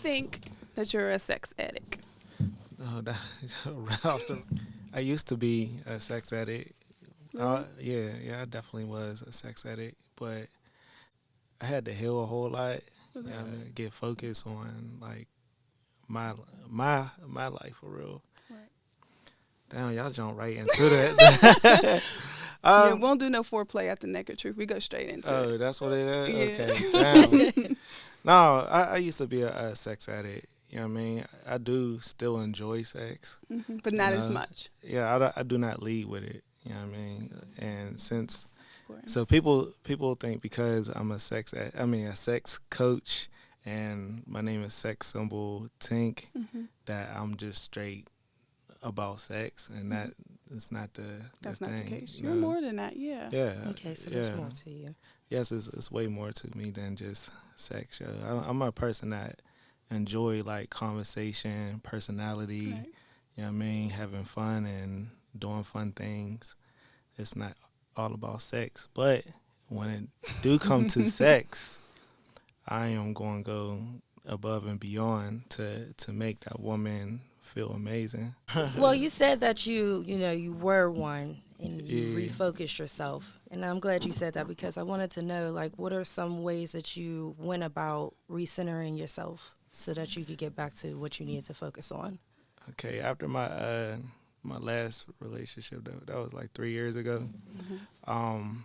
think that you're a sex addict? No, that, right off the, I used to be a sex addict. Really? Yeah, I definitely was a sex addict, but I had to heal a whole lot. Really? You know what I mean? Get focused on like my life for real. Right. Damn, y'all jump right into that. Yeah, we um, won't do no foreplay at the Naked Truth. We go straight into oh, that's what it is. it. Okay, Yeah. damn. No, I used to be a sex addict. You know what I mean? I do still enjoy sex. But You not as know? much. Yeah, I do not lead with it. You know what I mean? And since That's important. so people think because I'm a sex coach and my name is Sex Symbol Tink that I'm just straight about sex, and that is not the That's the not thing. the case. you You're know? more than that. Yeah. Yeah. Okay, so yeah. there's more to you. Yes, it's way more to me than just sex. I'm a person that enjoy like conversation, personality. Right. You know what I mean? Having fun and doing fun things. It's not all about sex, but when it do come to sex, I am going to go above and beyond to make that woman feel amazing. Well, you said that you were one and you Yeah. refocused yourself. And I'm glad you said that because I wanted to know, like, what are some ways that you went about recentering yourself so that you could get back to what you needed to focus on? Okay, after my last relationship, that was like 3 years ago. Um,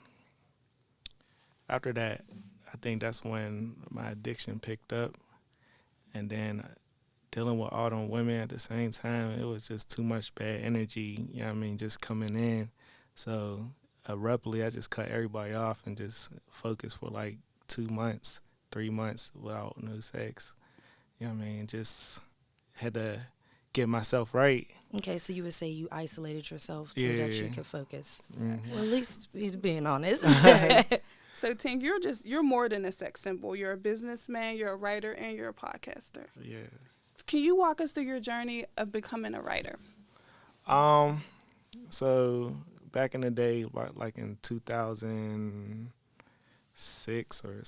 after that, I think that's when my addiction picked up, and then dealing with all them women at the same time, it was just too much bad energy. You know what I mean? Just coming in, so abruptly, I just cut everybody off and just focused for like 2 months, 3 months without no sex. You know what I mean? Just had to get myself right. Okay, so you would say you isolated yourself so Yeah. that you could focus. Mhm. Well, at least he's being honest. So Tink, you're more than a sex symbol. You're a businessman, you're a writer, and you're a podcaster. Yeah. Can you walk us through your journey of becoming a writer? So back in the day, like in 2006 or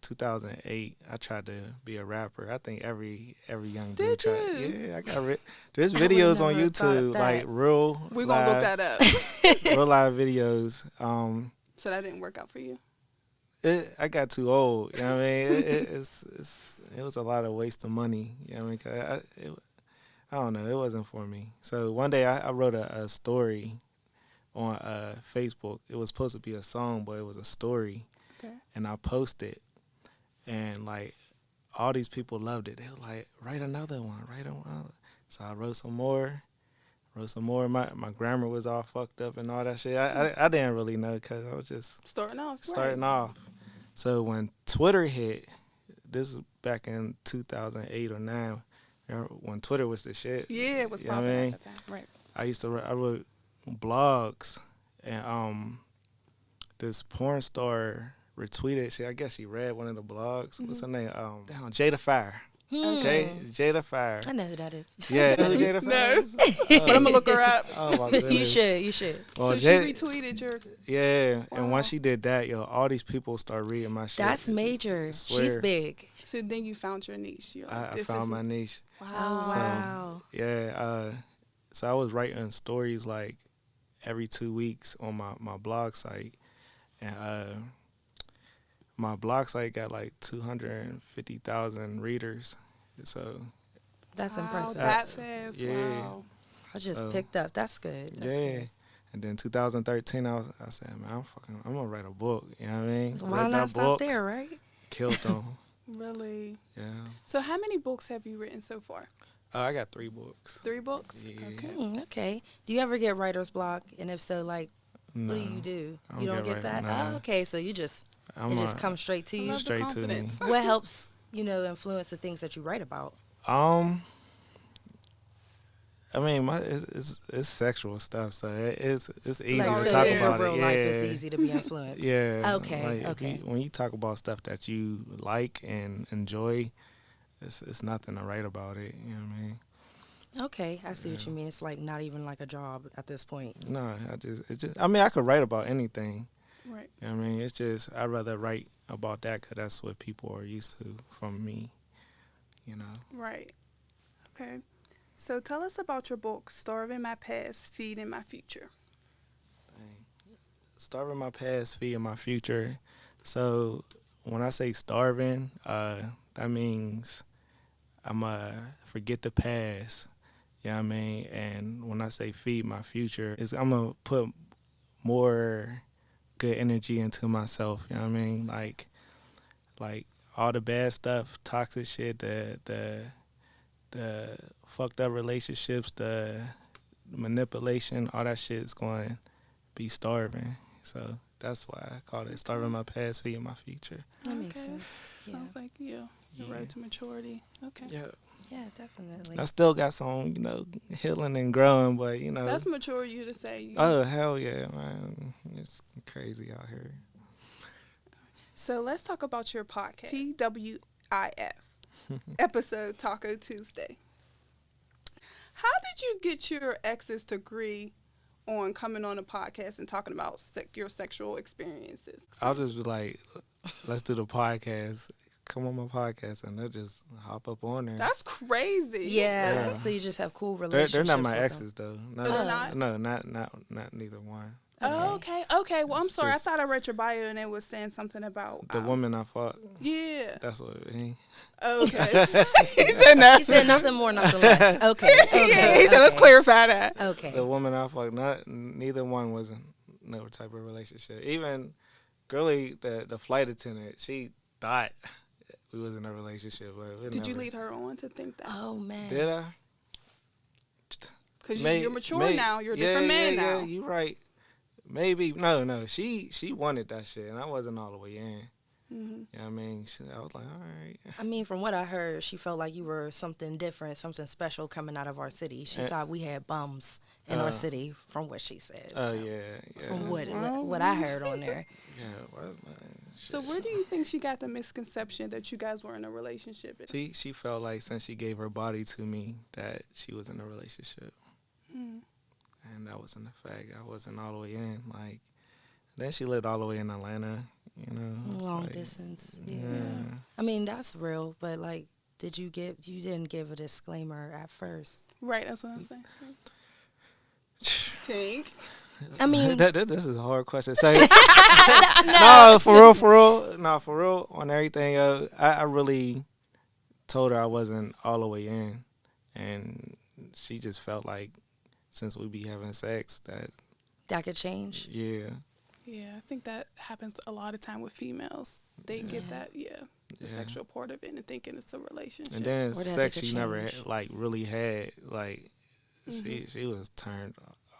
2008, I tried to be a rapper. I think every young dude Did tried. you? Yeah, I got there's I would videos on never thought YouTube, that. like real We're going to look live, that up. real live videos. So that didn't work out for you? I got too old. You know what I mean? It was a lot of waste of money. You know what I mean? 'Cause I don't know. It wasn't for me. So one day I wrote a story on Facebook. It was supposed to be a song, but it was a story. Okay. And I posted, and like all these people loved it. They were like, write another one, write one. So I wrote some more. My grammar was all fucked up and all that shit. I didn't really know because I was just Starting off. starting right. off. So when Twitter hit, this is back in 2008 or 9, when Twitter was the shit. Yeah, it was You know what I popular mean? at that time. Right. I wrote blogs, and this porn star retweeted. I guess she read one of the blogs. What's her name? Jada Fire. Jada Fire. I know who that is. Yeah, who Jada Fire? No. is? But I'm going to look her up. Oh my You goodness. should. Well, So she Jada, retweeted your... yeah, and Wow. once she did that, all these people start reading my shit. That's major. Swear. She's big. So then you found your niche. You're like, I this found is my it. niche. Oh, Wow. wow. Yeah, so I was writing stories like every 2 weeks on my blog site, and my blog site got like 250,000 readers. So That's Wow, impressive. that fast. Yeah. Wow. I just So, picked up. That's good. That's yeah. good. And then 2013, I said, man, I'm gonna write a book. You know what I mean? Why Read not that stop book, there, right? killed them. Really? Yeah. So how many books have you written so far? I got 3 books. 3 books? Yeah. Okay. Okay. Do you ever get writer's block? And if so, like, No, what do you do? I You don't don't get get that? no. Oh, okay. So you just I'm it just a- comes straight to I you. love the Straight to me. confidence. What helps influence the things that you write about? I mean, it's sexual stuff, so it's easy Like, to so talk in about your real it. life, Yeah. it's easy to be influenced. Yeah. Okay, Like, okay. when you talk about stuff that you like and enjoy, it's nothing to write about it. You know what I mean? Okay, I see what you mean. It's like not even like a job at this point. No, I mean, I could write about anything. Right. You know what I mean? It's just I'd rather write about that because that's what people are used to from me. you know. Right. Okay. So tell us about your book, Starving My Past, Feeding My Future. Starving my past, feeding my future. So when I say starving, that means I'm forget the past. You know what I mean? And when I say feed my future, is I'm gonna put more good energy into myself. You know what I mean? Like all the bad stuff, toxic shit, the fucked up relationships, the manipulation, all that shit is going to be starving. So that's why I call it starving my past, feeding my future. That makes Okay. sense. Yeah. Sounds like you're Yeah. road to maturity. Okay. Yeah. Yeah, definitely. I still got some, healing and growing, but, That's mature you to say. Oh, hell yeah, man. It's crazy out here. So let's talk about your podcast, TWIF, episode Taco Tuesday. How did you get your exes to agree on coming on a podcast and talking about your sexual experiences? I'll just be like, let's do the podcast. Come on my podcast, and they'll just hop up on there. That's crazy. Yeah. Yeah. So you just have cool They're relationships. not my with them. exes though. No, they're not? No, not neither one. Oh, okay. Well, I'm It's sorry. just- I thought I read your bio and it was saying something about The woman I fought. Yeah. That's what it mean. Okay. He said no. He said nothing more, nothing less. Okay. Yeah, he said let's clarify that. Okay. The woman I fucked, neither one was in no type of relationship. Even Girly, the flight attendant, she thought we was in a relationship. But Did you lead her on to think that? Oh man. Did I? Because you're mature now. You're a different man now. Yeah, you right. Maybe no. She wanted that shit, and I wasn't all the way in. Mm-hmm. You know what I mean? I was like, all right. I mean, from what I heard, she felt like you were something different, something special coming out of our city. She thought we had bums in our city, from what she said. Oh yeah. From what I heard on there. Yeah. Well, man, So shit. where do you think she got the misconception that you guys were in a relationship? She felt like since she gave her body to me that she was in a relationship. Mm. And that wasn't a fact. I wasn't all the way in. Like, then she lived all the way in Atlanta, it's Long like, distance. Yeah. Yeah. I mean, that's real, but like, you didn't give a disclaimer at first. Right, that's what I'm saying. Tink. I mean, this is a hard question. Say, no, for real. No, for real. On everything, I really told her I wasn't all the way in, and she just felt like since we be having sex that could change. yeah. Yeah, I think that happens a lot of time with females. They get that, the sexual part of it and thinking it's a relationship. And then Or that sex they could she never change. really had. Like she was turned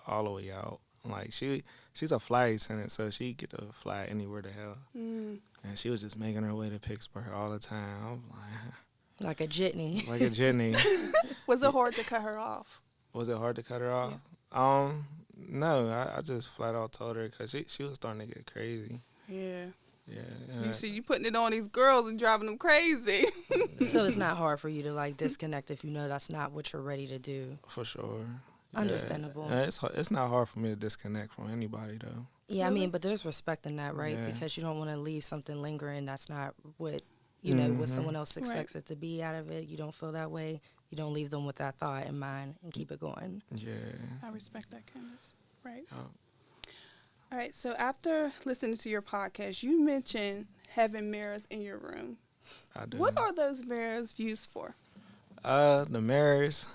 all the way out. Like she's a flight attendant, so she get to fly anywhere the hell. Mm. And she was just making her way to Pittsburgh all the time. I'm Like a jitney. like a Jenny. Was it hard to cut her off? Was it hard to cut her off? No, I just flat out told her because she was starting to get crazy. Yeah. Yeah. You see, you putting it on these girls and driving them crazy. So it's not hard for you to like disconnect if you know that's not what you're ready to do. For sure. Understandable. Yeah, it's not hard for me to disconnect from anybody though. Yeah, I mean, but there's respect in that, right? Yeah. Because you don't want to leave something lingering that's not what, what someone else expects it to be out of it. You don't feel that way. You don't leave them with that thought in mind and keep it going. Yeah. I respect that, Candace. Right. Oh. All right. So after listening to your podcast, you mentioned having mirrors in your room. I do. What are those mirrors used for? The mirrors.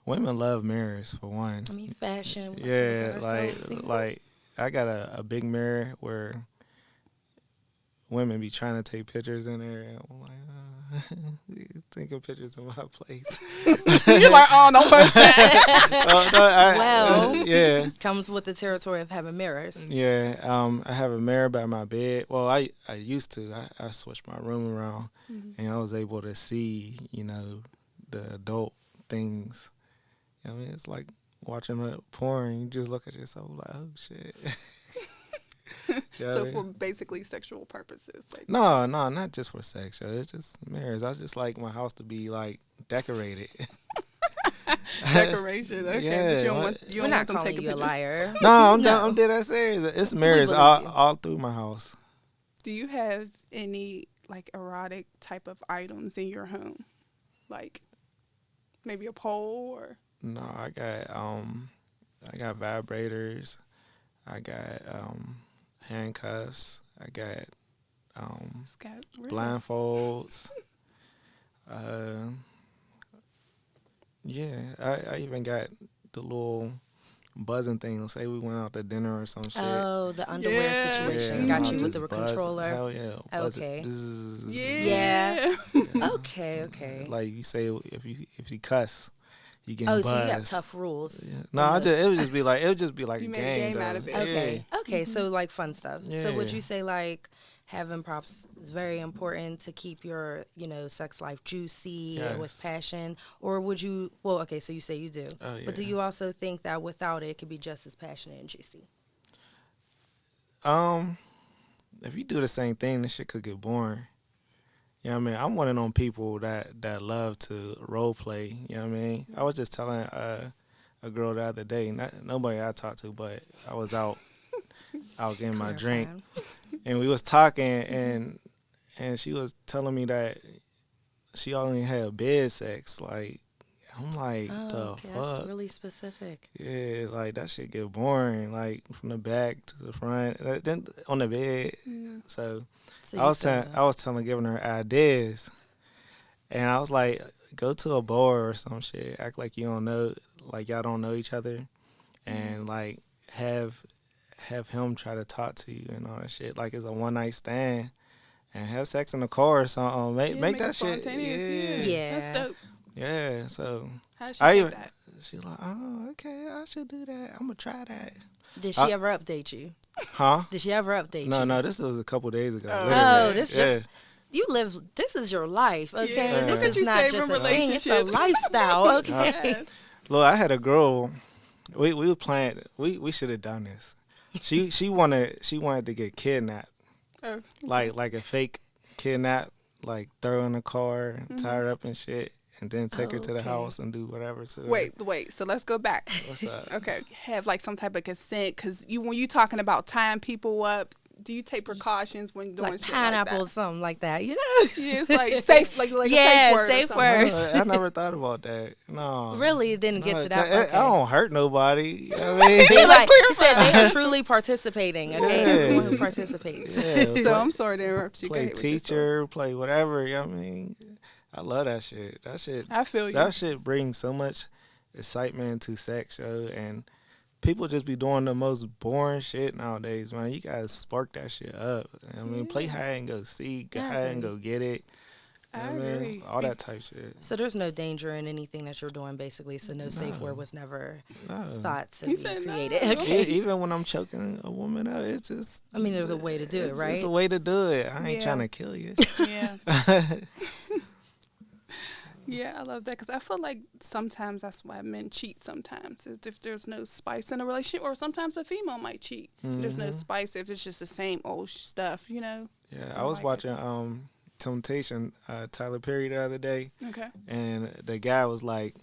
Women love mirrors for one. I mean, fashion. we like to Yeah, look at ourselves, see? like I got a big mirror where women be trying to take pictures in there, and I'm like, taking pictures in my place. You're like, oh, don't post that. Well, yeah, comes with the territory of having mirrors. yeah. I have a mirror by my bed. Well, I used to. I switched my room around, and I was able to see, the adult things. I mean, it's like watching a porn. You just look at yourself like, oh shit. So for basically sexual purposes. Like, No, not just for sex. Yo. It's just mirrors. I just like my house to be like decorated. decoration. Okay, Yeah, but you don't what- want We're not them calling taking you a pictures. liar. No, No. I'm dead ass serious. It's mirrors believe you. all through my house. Do you have any like erotic type of items in your home? Like maybe a pole or No, I got vibrators. I got handcuffs. I got it's got really- blindfolds. Yeah, I even got the little buzzing thing. Say we went out to dinner or some shit. Oh, the underwear Yeah. situation. Yeah, Got I'll you with just the buzz. controller. Hell yeah. Buzz it. Okay. Bzzz. Yeah. Yeah. Okay. Like you say, if you cuss, you get Oh, buzzed. so you have tough rules. Yeah. No, in those. it would just be like You a made a game, game out though. of it. Okay. Okay. So like fun stuff. So would Yeah. you say like having props is very important to keep your, sex life juicy and with Yes. passion? Or would you, well, okay, so you say you do. Oh, yeah. But do you also think that without it, it could be just as passionate and juicy? If you do the same thing, this shit could get boring. You know what I mean? I'm one of them people that love to role play. You know what I mean? I was just telling a girl the other day, nobody I talked to, but I was out getting my drink, Clarifying. and we was talking, and she was telling me that she only had bed sex. Like, I'm like, Oh, the okay, fuck? that's really specific. Yeah, like that shit get boring. Like from the back to the front, then on the bed. Yeah. So So I you was feel giving her ideas, and I was like, go to a bar or some shit. Act like you don't know, like y'all don't know each other, and like have him try to talk to you and all that shit. Like it's a one night stand, and have sex in the car or something. Make it that shit. spontaneous. Yeah. That's dope. Yeah. So How did she I take even that? she like, oh okay, I should do that. I'm gonna try that. Did she ever update you? Huh? Did she ever update you? No, this was a couple days ago. Oh. literally. Oh, this yeah. just you live. This is your life, okay? Yeah, This look is at you not saving just a thing; it's a relationships. lifestyle, okay? Yes. Look, I had a girl. We were playing. We should have done this. She wanted to get kidnapped, Oh, like a fake kidnap, like throw in a car, tie her up and shit, and then take her to the Okay. house and do whatever to her. wait. So let's go back. What's up? Okay, have like some type of consent because when you talking about tying people up, do you take precautions when doing Like shit pineapple, like something like that, you know? that? Yeah, it's like safe, like Yeah, a safe word. or safe something. word. I never thought about that. No. Really didn't get No, to that. 'cause Okay. I don't hurt nobody. You know what I mean? They like Let's he said they are truly participating. Okay, Yeah. everyone who participates. Yeah, So I'm sorry to interrupt you. Go play ahead with your story. teacher, play whatever. You know what I mean? I love that shit. I feel you. That shit brings so much excitement to sex, yo, and people just be doing the most boring shit nowadays, man. You gotta spark that shit up. I mean, play hide and go seek, I hide and agree. go get it. You know I what I mean? agree. All that type shit. So there's no danger in anything that you're doing, basically. So no safe word was never No. thought to He be said no. created. Okay. Okay. Even when I'm choking a woman out, it's just. I mean, there's a way to do it, It's right? a way to do it. I ain't Yeah. trying to kill you. Yeah. Yeah, I love that because I feel like sometimes that's why men cheat. Sometimes is if there's no spice in a relationship, or sometimes a female might cheat. There's no spice if it's just the same old stuff, you know. Yeah, I I was like it. watching Temptation, Tyler Perry the other day, Okay. and the guy was like,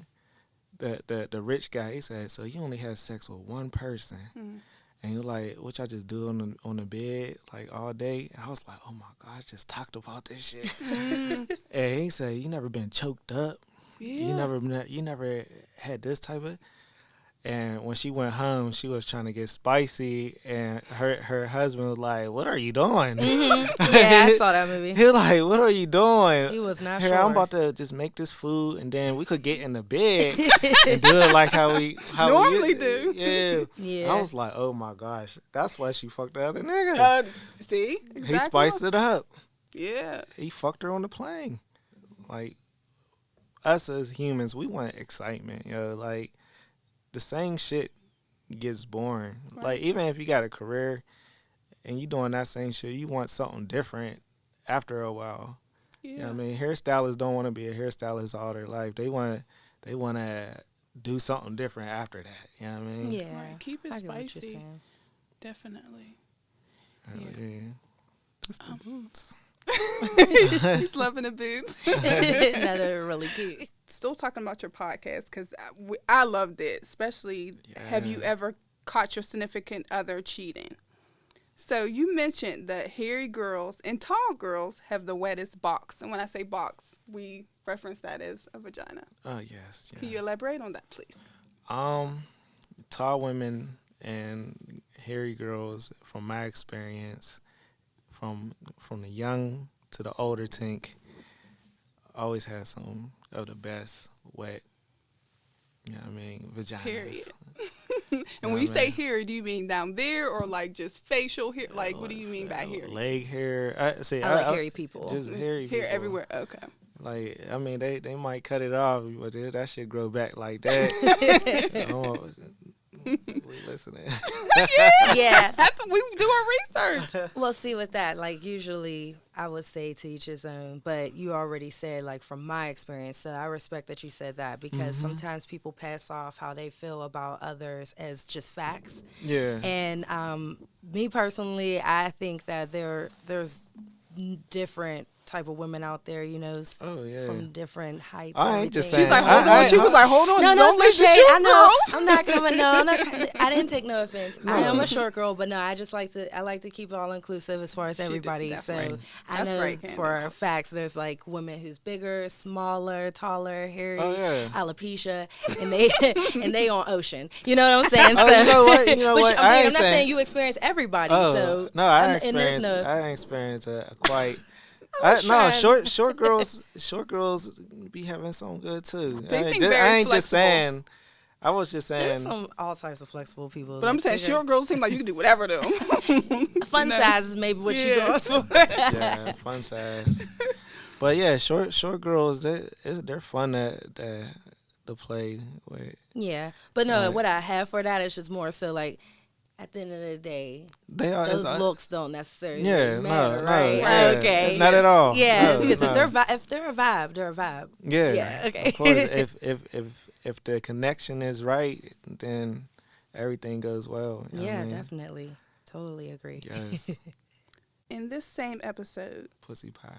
the rich guy. He said, "So you only had sex with one person," and he was like, "What y'all just do on the bed like all day?" I was like, "Oh my god, I just talked about this shit." And he said, "You never been choked up? Yeah. You never had this type of." And when she went home, she was trying to get spicy, and her husband was like, "What are you doing?" Yeah, I saw that movie. He was like, "What are you doing?" He was not Here, sure. I'm about to just make this food, and then we could get in the bed and do it like how we Normally do. Yeah. Yeah. I was like, oh my gosh, that's why she fucked the other nigga. See, He Exactly. spiced it up. Yeah. He fucked her on the plane. Like us as humans, we want excitement, yo. Like the same shit gets boring. Right. Like even if you got a career and you doing that same shit, you want something different after a while. Yeah. You know what I mean? Hairstylists don't want to be a hairstylist all their life. They want to do something different after that. You know what I mean? Yeah. Right. Keep it I get what you're spicy. saying. Definitely. Hell Yeah. yeah. Just the boots. He's loving the boots. No, they're really cute. Still talking about your podcast because I loved it. Especially, have you Yeah. ever caught your significant other cheating? So you mentioned that hairy girls and tall girls have the wettest box. And when I say box, we reference that as a vagina. Oh yes, Can you yes. elaborate on that, please? Um, Tall women and hairy girls, from my experience, from the young to the older tink, always have some of the best wet. You know what I mean? Vaginas. Period. You And know when you what I say mean? hair, do you mean down there or like just facial hair? Like, what do you mean by hair? Leg hair. I like hairy people. Just hairy Hair people. everywhere. Okay. Like, I mean, they might cut it off, but that shit grow back like that. We listening. Yeah. We do our research. Well, see, with that, like, usually I would say to each his own, but you already said, like, from my experience, so I respect that you said that because sometimes people pass off how they feel about others as just facts. Yeah. And me personally, I think that there's different type of women out there, you know, Oh yeah. from different heights. I and ain't just everything. She's like, saying- hold on. She was like, hold on. No, Don't no, let it's no the shade. shoot I know. girls. I'm not gonna. No, I'm not, I didn't take no offense. I No. am a short girl, but no, I just like to. I like to keep it all inclusive as far as She did. everybody. That's So right. I That's know right, Candace. for facts, there's like women who's bigger, smaller, taller, hairy, Oh, yeah. alopecia, and they on ocean. You know what I'm saying? Oh, So, you know what? You know but what? I'm, I I'm ain't not saying saying- you experience everybody. Oh So no, I and there's experienced. no. I experienced quite. was No, trying- short girls be having some good too. They seem I very ain't just flexible. saying. I was just There's saying. some all types of flexible people. But I'm like saying bigger- short girls seem like you can do whatever to them. fun No. size is maybe what you Yeah. going for. Yeah, fun size. But yeah, short girls, they're fun to play with. Yeah, but no, Right. what I have for that is just more so like at the end of the day, They are. those it's- looks don't necessarily yeah, matter, no, right? yeah, Okay, not at all. Yeah, No, because no. if they're a vibe, they're a vibe. Yeah. Yeah, okay. Of course, if the connection is right, then everything goes well. You know what Yeah, I mean? definitely, totally agree. Yes, In this same episode, pussy pie.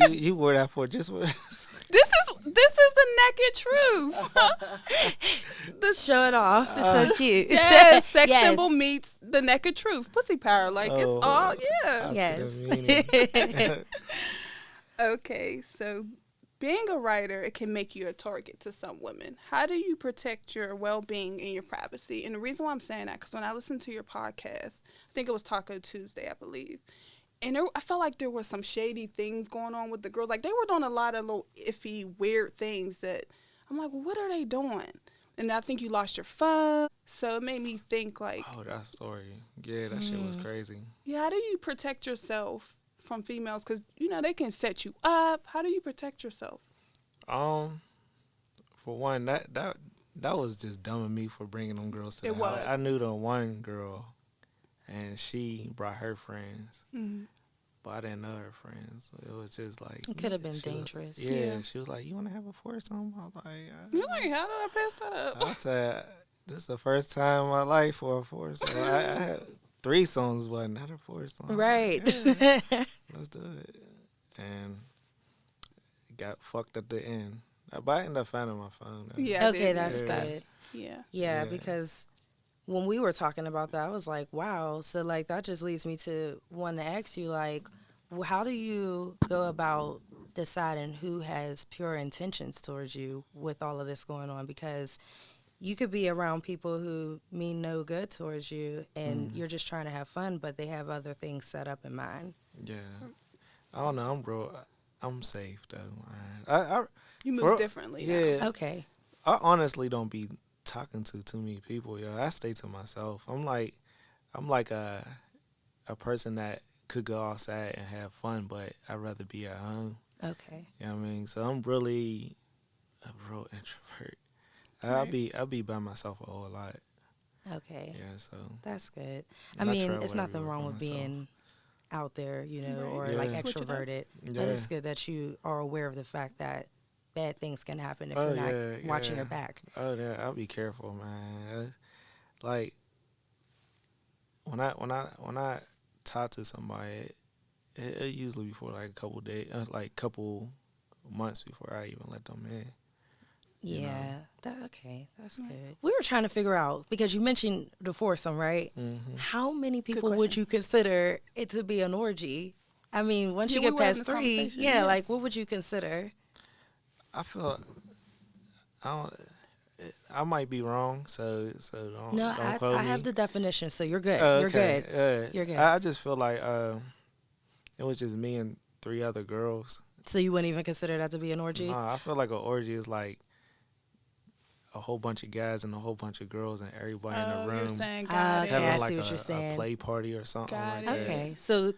you wore that for just for this is the naked truth. Show it off. It's so cute. Yes, sex Yes. symbol meets the naked truth. Pussy power, like it's Oh. all yeah. Yes. meaning. Okay, so being a writer, it can make you a target to some women. How do you protect your well-being and your privacy? And the reason why I'm saying that, because when I listened to your podcast, I think it was Taco Tuesday, I believe, and I felt like there was some shady things going on with the girls. Like, they were doing a lot of little iffy, weird things that I'm like, well, what are they doing? And I think you lost your phone. So it made me think, like, Oh, that story. Yeah, that shit was crazy. yeah, how do you protect yourself from females? Because, you know, they can set you up. How do you protect yourself? For one, that was just dumb of me for bringing them girls to It the house. was. I knew the one girl, and she brought her friends, Mm-hmm. but I didn't know her friends. It was just like It could have been she was- dangerous. Yeah, Yeah. she was like, "You want to have a foursome?" I was like, You're like, how do I pass that up? I said, "This is the first time in my life for a foursome. I had threesomes, but not a foursome." Right. Yeah, let's do it. And it got fucked at the end. But I ended up finding my phone. Yeah. I Okay, did that's Yeah. good. Yeah. Yeah, Yeah. because when we were talking about that, I was like, wow. So, like, that just leads me to want to ask you, like, how do you go about deciding who has pure intentions towards you with all of this going on? Because you could be around people who mean no good towards you and you're just trying to have fun, but they have other things set up in mind. Yeah. I don't know. I'm safe though. I You move Bro, differently now. yeah. Okay. I honestly don't be talking to too many people. Yo, I stay to myself. I'm like a person that could go outside and have fun, but I'd rather be at home. Okay. You know what I mean? So I'm really a real introvert. Right. I'll be by myself a whole lot. Okay. Yeah, so That's good. I And I mean, travel it's nothing everywhere wrong by with myself. being out there, you know, Right. or Yeah. like Switch it up. extroverted. yeah. But it's good that you are aware of the fact that bad things can happen if Oh, you're not yeah, watching yeah. your back. Oh yeah, I'll be careful, man. Like when I talk to somebody, it usually before like a couple days, like couple months before I even let them in. you know. Yeah. That's good. We were trying to figure out, because you mentioned the foursome, right? Mm-hmm. How many people would question. you consider it to be an orgy? I mean, once you Yeah, we get were having past this 3, conversation, yeah, yeah. like what would you consider? I feel I don't. I might be wrong, so No, don't I quote me. have the definition, so you're good. Oh, You're okay. good. You're good. I just feel like it was just me and 3 other girls. So you wouldn't even consider that to be an orgy? Nah, I feel like an orgy is like a whole bunch of guys and a whole bunch of girls and everybody in the room You're saying Ah, got okay, it. I having see like what you're saying. a play party or something Got like it. Okay, so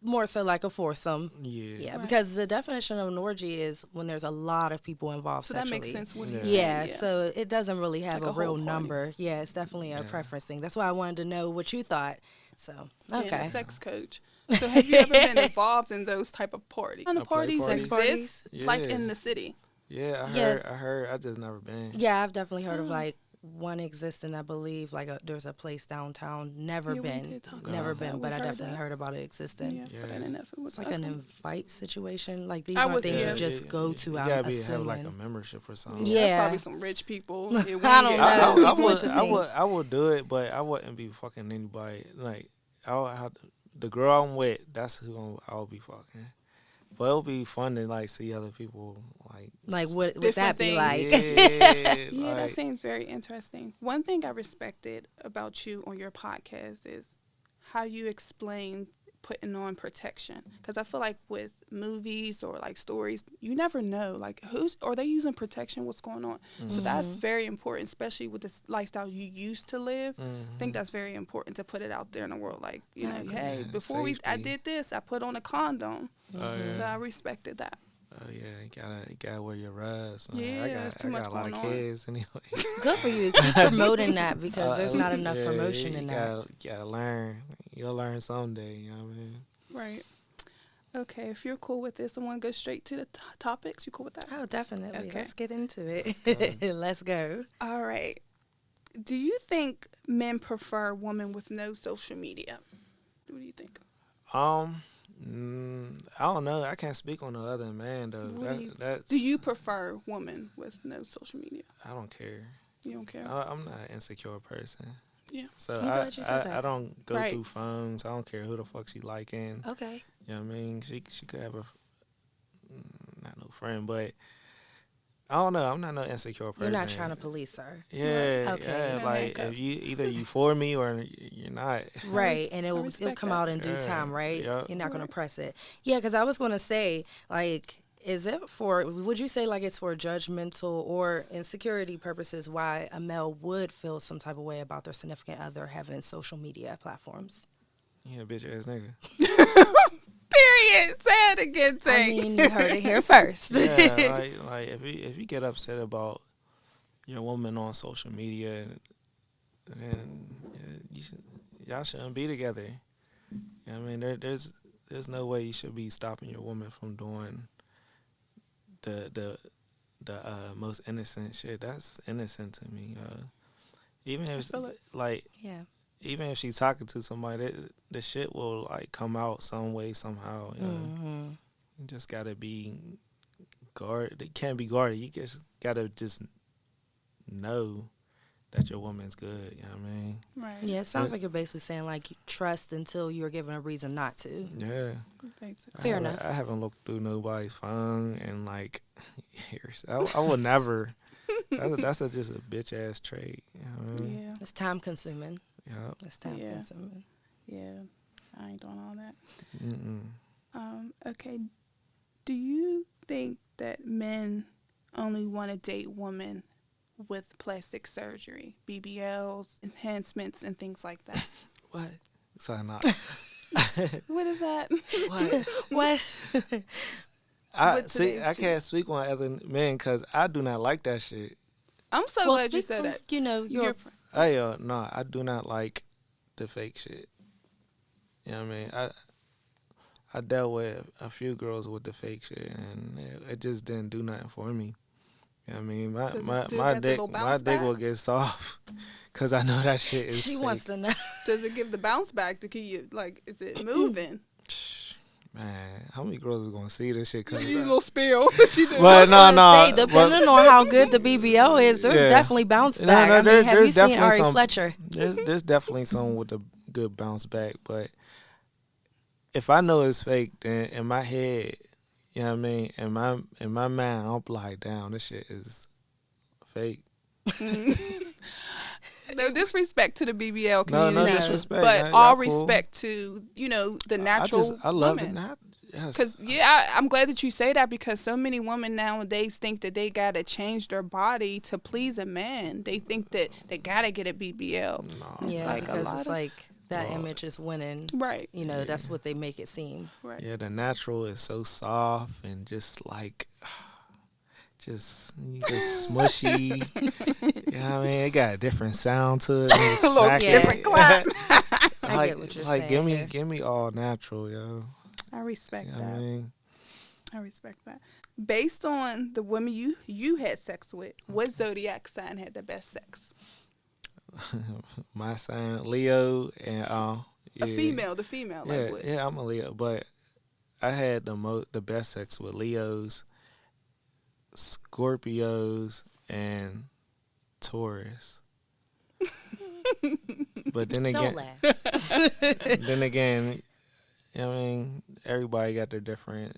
more so like a foursome. that. Yeah. Yeah, Right. because the definition of an orgy is when there's a lot of people involved So that sexually. makes sense. What do you Yeah. think? Yeah, so it doesn't really have Like a a whole real party. number. Yeah, it's definitely a Yeah. preference thing. That's why I wanted to know what you thought. So, Being okay. a sex coach. So have you ever been involved in those type of parties? What kind of A play parties party? Sex parties? exist like Yeah. in the city? Yeah, Yeah. I heard. I just never been. Yeah, I've definitely heard of Oh. like one existing, I believe, like there's a place downtown. Never Yeah, we been. did talk Never about been, that. but We I heard definitely that. heard about it existing. Yeah, but I Yeah. didn't know if it was It's like an okay. invite situation. Like these I aren't would- things yeah. you just go to. You I'm gotta have assuming. like a membership or something. Yeah. That's probably some rich people. Yeah, we I ain't don't getting know. that. People I into things. would do it, but I wouldn't be fucking anybody. Like the girl I'm with, that's who I'll be fucking. But it'll be fun to like see other people Like what would Different that be things. like? Yeah, Yeah, that like, seems very interesting. One thing I respected about you on your podcast is how you explain putting on protection. Because I feel like with movies or like stories, you never know like are they using protection? What's going on? So that's very important, especially with this lifestyle you used to live. I think that's very important to put it out there in the world. Like I know, agree. hey, Yeah, before I safety. did this, I put on a condom. Oh, yeah. So I respected that. Oh yeah, you gotta wear your rubs. Man. Yeah, there's too I much got a lot going of on. kids anyway. Good for you. Keep promoting that because there's not enough Yeah, promotion you in that. gotta learn. You'll learn someday. You know what I mean? Right. Okay, if you're cool with this, I want to go straight to the topics. You cool with that? Oh, definitely. Okay. Let's get into it. go. Let's go. All right. Do you think men prefer women with no social media? What do you think? I don't know. I can't speak on the other man though. What do you- That's Do you prefer women with no social media? I don't care. You don't care? I'm not an insecure person. Yeah. So I'm glad you said that. I don't go Right. through phones. I don't care who the fuck she liking. Okay. You know what I mean? She could have not no friend, but I don't know. I'm not no insecure person. You're not trying to police her. Yeah, Okay. yeah. Yeah, Like handcuffs. either you for me or you're not. Right, and I it'll respect come that. out in due Yeah, time, right? yup. You're not going to Right. press it. Yeah, because I was going to say, like, is it would you say like it's for judgmental or insecurity purposes why a male would feel some type of way about their significant other having social media platforms? Yeah, bitch ass nigga. Period. Say it again, I Tank. mean, you heard it here first. Yeah, like if you get upset about your woman on social media, then y'all shouldn't be together. You know what I mean? There's no way you should be stopping your woman from doing the most innocent shit. That's innocent to me. Even if feel it. like Yeah. even if she's talking to somebody, the shit will like come out some way somehow. You know? hmm You just gotta be guarded. It can't be guarded. You just gotta just know that your woman's good. You know what I mean? Right. Yeah, it sounds like you're basically saying like you trust until you're given a reason not to. Yeah. Basically. Fair I haven't- enough. I haven't looked through nobody's phone in like years. I would never. That's just a bitch ass trait. You know what I mean? Yeah. It's time consuming. Yeah. It's time Yeah. consuming. Yeah. I ain't doing all that. Mm-mm. Okay. Do you think that men only want to date women with plastic surgery, BBLs, enhancements, and things like that? What? Sorry, not. What is that? What? What? I With see. today's I can't speak on other men because I do not like that shit. I'm so well, glad you speak said from, that. you know, your Hey, no, I do not like the fake shit. You know what I mean? I dealt with a few girls with the fake shit, and it just didn't do nothing for me. You know what I mean? Does it My do my get the dick little my bounce dick back? will get soft because I know that shit is she fake. wants to know. Does it give the bounce back to keep you, like, is it moving? Man, how many girls is gonna see this shit? Cause You little spill. She did. But no, Say, depending on how good the BBL is, there's Yeah. definitely bounce No, back. no, I mean, there- have there's you seen definitely Ari some- Fletcher? there's definitely some with a good bounce back. But if I know it's fake, then in my head, you know what I mean, in my mind, I'm like, damn, this shit is fake. No disrespect to the BBL No, community, no No. disrespect. but y'all all cool. respect to the natural I love woman. it. Yes. Because I'm glad that you say that, because so many women nowadays think that they gotta change their body to please a man. They think that they gotta get a BBL. No, It's Yeah, like a because lot it's of- like that Oh. image is winning. Right. You know, that's what they make it seem. Right. yeah, the natural is so soft and just like, just smushy. You know what I mean? It got a different sound to it. A little Smack it. different clap. I get what you're like saying. give me all natural, yo. I respect You know that. what I mean? I respect that. Based on the women you had sex with, what zodiac sign had the best sex? My sign, Leo, and yeah. The female. Yeah, Like what? yeah, I'm a Leo, but I had the best sex with Leos, Scorpios, and Taurus. But then Don't again, laugh. then again, I mean, everybody got their different.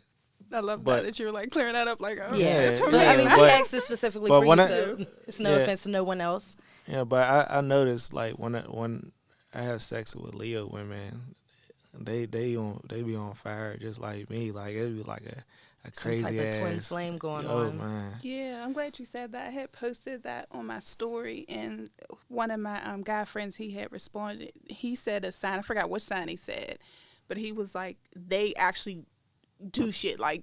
I love But- that you were like clearing that up. Like, oh, Yeah, that's for but I me. mean, we but- asked this specifically but for when you, I- so it's no yeah. offense to no one else. Yeah, but I noticed like when I have sex with Leo women, they be on fire just like me. Like it'd be like a Some crazy type of ass twin flame going oh, on. Man. Yeah, I'm glad you said that. I had posted that on my story, and one of my guy friends, he had responded. He said a sign. I forgot which sign he said, but he was like, they actually do shit. Like,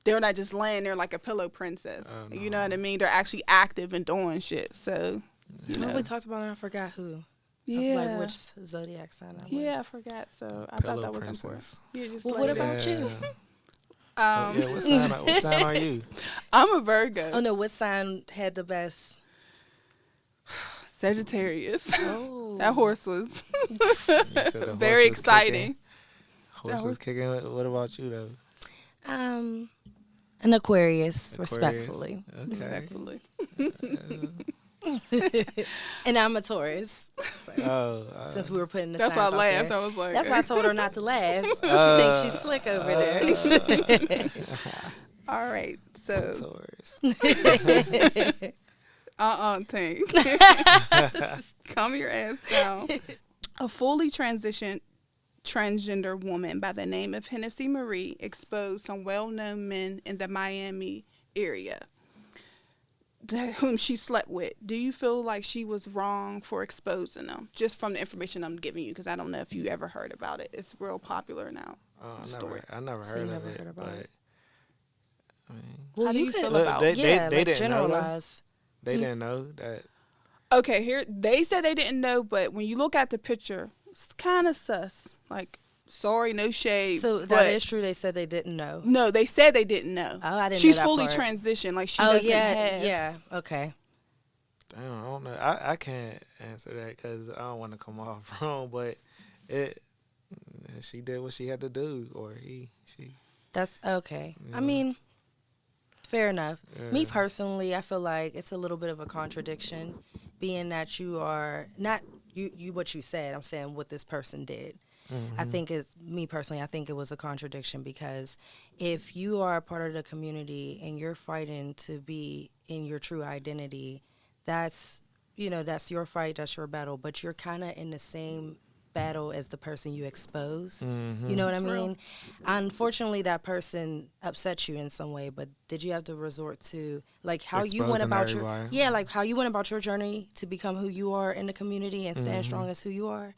they're not just laying there like a pillow princess. Oh, You know what I mean? They're actually active and doing shit. So, you What know. we talked about, and I forgot who. Yeah. Like which zodiac sign I was. Yeah, I forgot. So I Pillow thought that was princess. important. Yeah, just Well, like what that. about you? Yeah, what sign are you? I'm a Virgo. Oh no, what sign had the best? Sagittarius. Oh, That horse was You said the horse very was exciting. kicking. Horse was kicking. What about you though? an Aquarius, Aquarius? respectfully, Okay. Respectfully. and I'm a Taurus. So, Oh, since we were putting the That's why I signs out laughed. there. I was like, That's why I told her not to laugh. She thinks she's slick over there. all right. So, Taurus. Tank. Calm your ass down. A fully transitioned transgender woman by the name of Hennessy Marie exposed some well-known men in the Miami area whom she slept with. Do you feel like she was wrong for exposing them? Just from the information I'm giving you, because I don't know if you ever heard about it. It's real popular now. Oh, Story. I never So you heard never of it. heard about But it. I mean, Well, How do you could- feel about they- yeah, they like didn't know, though? generalize. they didn't know that. Okay, here they said they didn't know, but when you look at the picture, it's kind of sus. Like, sorry, no shade. So but that is true. They said they didn't know. No, they said they didn't know. Oh, I didn't She's know that fully part. transitioned. Like she Oh doesn't yeah, have. yeah. Okay. Damn, I don't know. I can't answer that because I don't want to come off wrong. But she did what she had to do, or she. That's okay. I Yeah. mean, fair enough. Me Yeah. personally, I feel like it's a little bit of a contradiction, being that you are not you what you said. I'm saying what this person did. I think it's me personally. I think it was a contradiction because if you are a part of the community and you're fighting to be in your true identity, that's that's your fight, that's your battle. But you're kind of in the same battle as the person you exposed. You know what I That's real. mean? Unfortunately, that person upset you in some way. But did you have to resort to like how you went Exposing about everybody. like how you went about your journey to become who you are in the community and stand strong as who you are?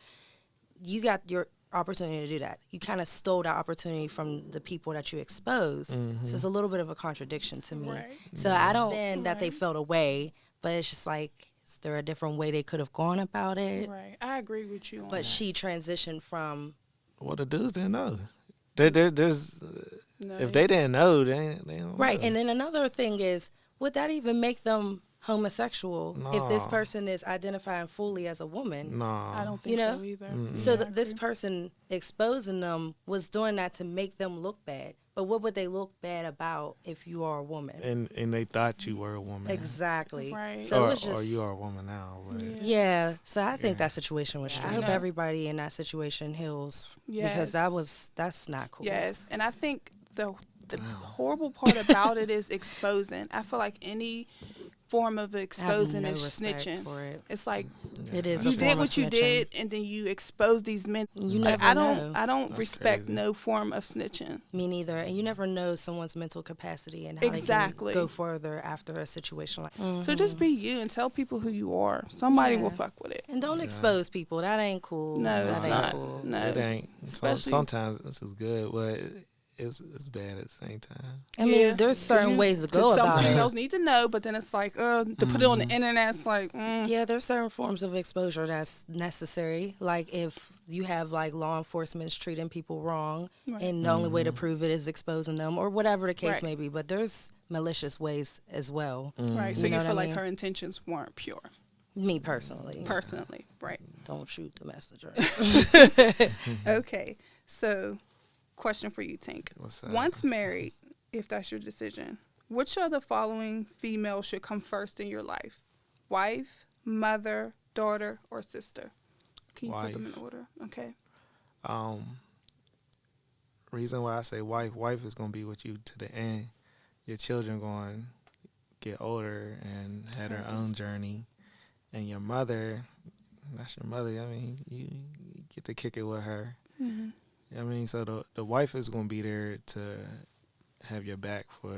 You got your opportunity to do that. You kind of stole that opportunity from the people that you exposed. So it's a little bit of a contradiction to me. Right. So I don't understand that they Right. felt away, but it's just like, is there a different way they could have gone about it? Right. I agree with you on But that. she transitioned from Well, the dudes didn't know. There's No, if they didn't know, they don't right. know. And then another thing is, would that even make them homosexual if this No. person is identifying fully as a woman. No. I don't You think know? so either. So Yeah, I this agree. person exposing them was doing that to make them look bad. But what would they look bad about if you are a woman? And they thought you were a woman. Exactly. Right. So or, it was just or you are a woman now. But Yeah. yeah. So I think Yeah. that situation was Yeah, strange. I I hope know. everybody in that situation heals because Yes. that's not cool. Yes, and I think the Wow. horrible part about it is exposing. I feel like any form of I have exposing no is respect snitching. for it. It's like Yeah, It is that's a you form did of what you snitching. did, and then you expose these men. You Like, never I know. don't That's respect crazy. no form of snitching. Me neither. And you never know someone's mental capacity and how Exactly. they can go further after a situation like So just be you and tell people who you are. Somebody will Yeah. fuck with it. And don't Yeah. expose people. That ain't cool. No, that it's ain't not. cool. No, It ain't. Especially- Sometimes this is good, but it's bad at the same time. I mean, there's 'Cause certain ways to 'cause go some about it. females need to know, but then it's like, to put it on the internet, it's like, Yeah, there's certain forms of exposure that's necessary. Like if you have like law enforcement treating people wrong, Right. and the only way to prove it is exposing them, or whatever the case Right. may be. But there's malicious ways as well. right. So You you, know what feel I like mean? her intentions weren't pure, Me personally, personally, right? don't shoot the messenger. Okay. So, question for you, Tink. What's that? Once married, if that's your decision, which of the following females should come first in your life? Wife, mother, daughter, or sister? Can you put them in Wife. order? Okay. Reason why I say wife is gonna be with you to the end. Your children going to get older and had her own journey, and your mother, that's your mother. I mean, you get to kick it with her. Mm-hmm. I mean, so the wife is gonna be there to have your back for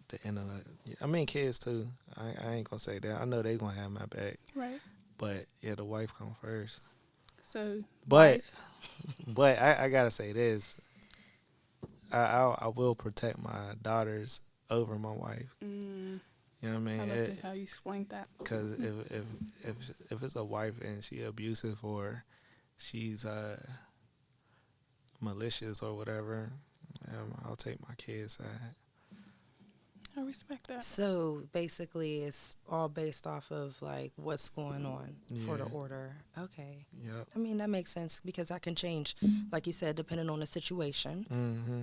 the end of the. I mean, kids too. I ain't gonna say that. I know they gonna have my back, Right. but yeah, the wife come first. So, But wife, but I gotta say this. I will protect my daughters over my wife. mm, You know what I I mean? like how you explained that. Because if it's a wife and she abusive or she's malicious or whatever, I'll take my kids' side. I respect that. So basically, it's all based off of like what's going on for the Yeah. order. Okay. Yep. I mean, that makes sense because that can change, like you said, depending on the situation. Mm-hmm.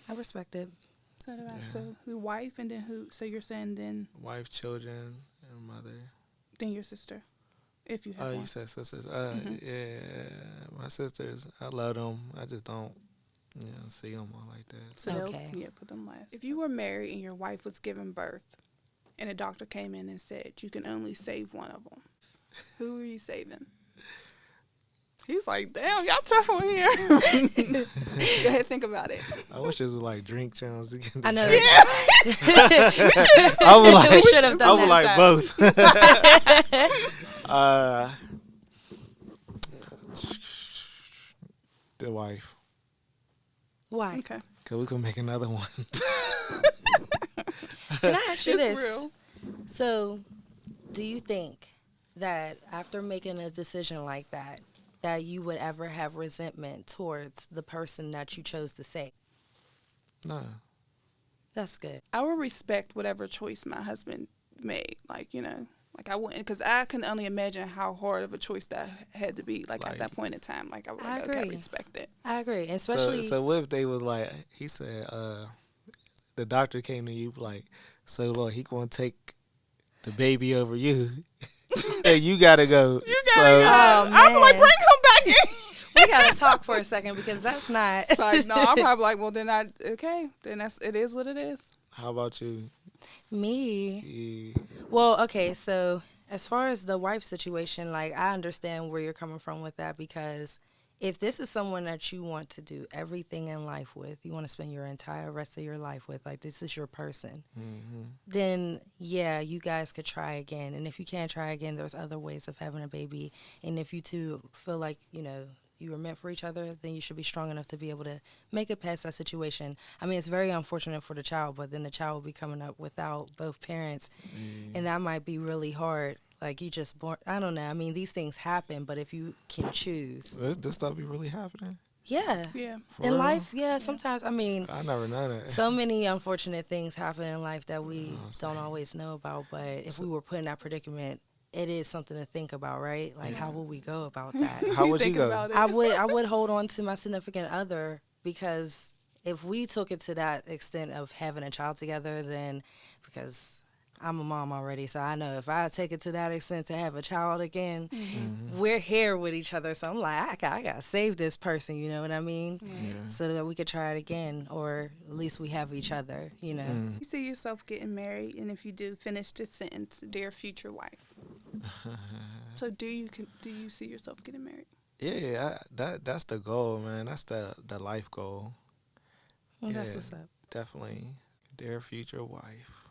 I respect it. So, did I- Yeah. so the wife, and then who? So you're saying then Wife, children, and mother. your sister, if you have Oh, one. you said sisters. Mhm. Yeah, my sisters. I love them. I just don't, see them all like that. So they'll- Okay. yeah, put them last. If you were married and your wife was giving birth, and a doctor came in and said you can only save one of them, who are you saving? He's like, damn, y'all tough on here. Go ahead, think about it. I wish this was like drink channels. I know. I would like. We should have I done would that. like both. The wife, Why? Okay, cause we can make another one. Can I ask you it's this? real. So, do you think that after making a decision like that, that you would ever have resentment towards the person that you chose to save? No, That's good. I would respect whatever choice my husband made. Like, like I wouldn't, because I can only imagine how hard of a choice that had to be. Like at that point in time, like I would I like, okay, I agree. respect it. I agree, especially. so what if they was like? He said, the doctor came to you like, so Lord, he gonna take the baby over you, and you gotta go. You gotta go. Oh, I'm like, man. bring him back in. We gotta talk for a second because that's not. It's like, no, I'm probably like, well, then it is what it is. How about you? Me. Yeah. Well, okay, so as far as the wife situation, like I understand where you're coming from with that because if this is someone that you want to do everything in life with, you want to spend your entire rest of your life with, like this is your person, then yeah, you guys could try again. And if you can't try again, there's other ways of having a baby. And if you two feel like, you were meant for each other, then you should be strong enough to be able to make it past that situation. I mean, it's very unfortunate for the child, but then the child will be coming up without both parents, and that might be really hard. Like, you just born, I don't know. I mean, these things happen, but if you can choose. This stuff be really happening. Yeah. Yeah. For In real? life, yeah, sometimes, I mean, I never know that. so many unfortunate things happen in life that we Oh, don't same. always know about. But if So- we were put in that predicament, it is something to think about, right? Like, how would we go about that? How would you Thinking go? about it. I would hold on to my significant other, because if we took it to that extent of having a child together, then because I'm a mom already, so I know if I take it to that extent to have a child again, we're here with each other. So I'm like, I got to save this person, you know what I mean? Yeah. So that we could try it again, or at least we have each other, you know? Mm. You see yourself getting married, and if you do, finish this sentence, dear future wife. So do you see yourself getting married? Yeah, that's the goal, man. That's the life goal. Well, that's Yeah. what's up. Definitely. Dear future wife.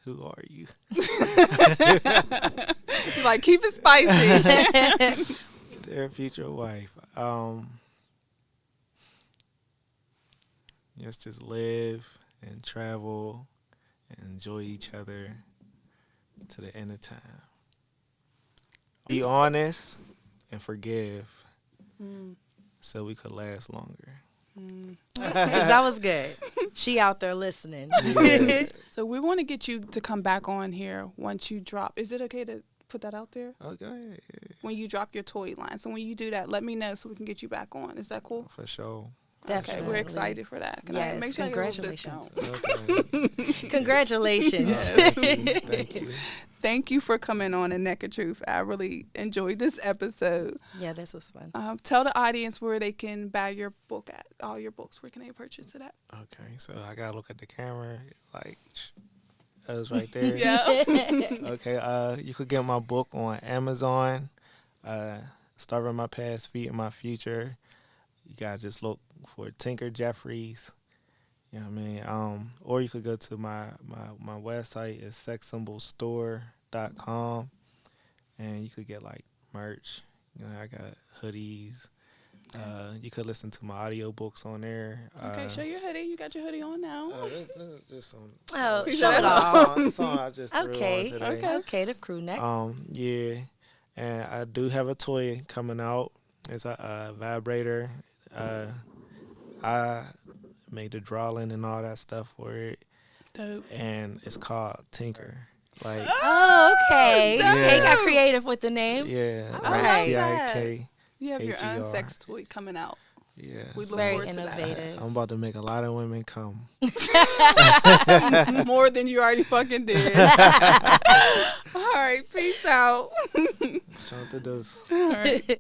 Who are you? You're like, keep it spicy. Dear future wife. Let's just live and travel and enjoy each other to the end of time. Be honest and forgive so we could last longer. 'Cause that was good. She out there listening. Yeah. So we want to get you to come back on here once you drop. Is it okay to put that out there? Okay, When you drop your toy line. So when you do that, let me know so we can get you back on. Is that cool? for sure. Okay, Definitely. we're excited for that. Can I Yes, make sure I get a little congratulations. discount? Okay. Congratulations. Yes. Thank you. Thank you for coming on A Neck of Truth. I really enjoyed this episode. Yeah, this was fun. Tell the audience where they can buy your book at. All your books. Where can they purchase it at? Okay, so I gotta look at the camera, like us right there. Yeah. Okay, you could get my book on Amazon. Starving My Past, Feeding My Future. You gotta just look for Tinker Jeffries. You know what I mean? Or you could go to my website is sexsymbolstore.com, and you could get like merch. You know, I got hoodies. You could listen to my audiobooks on there. Okay, show your hoodie. You got your hoodie on now. This is just some. Oh, Show show it it off. off. Song I just threw Okay. on today. Okay. Okay, the crew neck. Yeah, and I do have a toy coming out. It's a vibrator. I made the drawing and all that stuff for it, Dope. and it's called Tinker. Like, Oh, okay. dope. Okay, got creative with the name. yeah, All right. TIK. You have your own HER. sex toy coming out. Yeah, We so look Very forward to that. innovative. I'm about to make a lot of women come. More than you already fucking did. All right, peace out. Shout out to those. All right.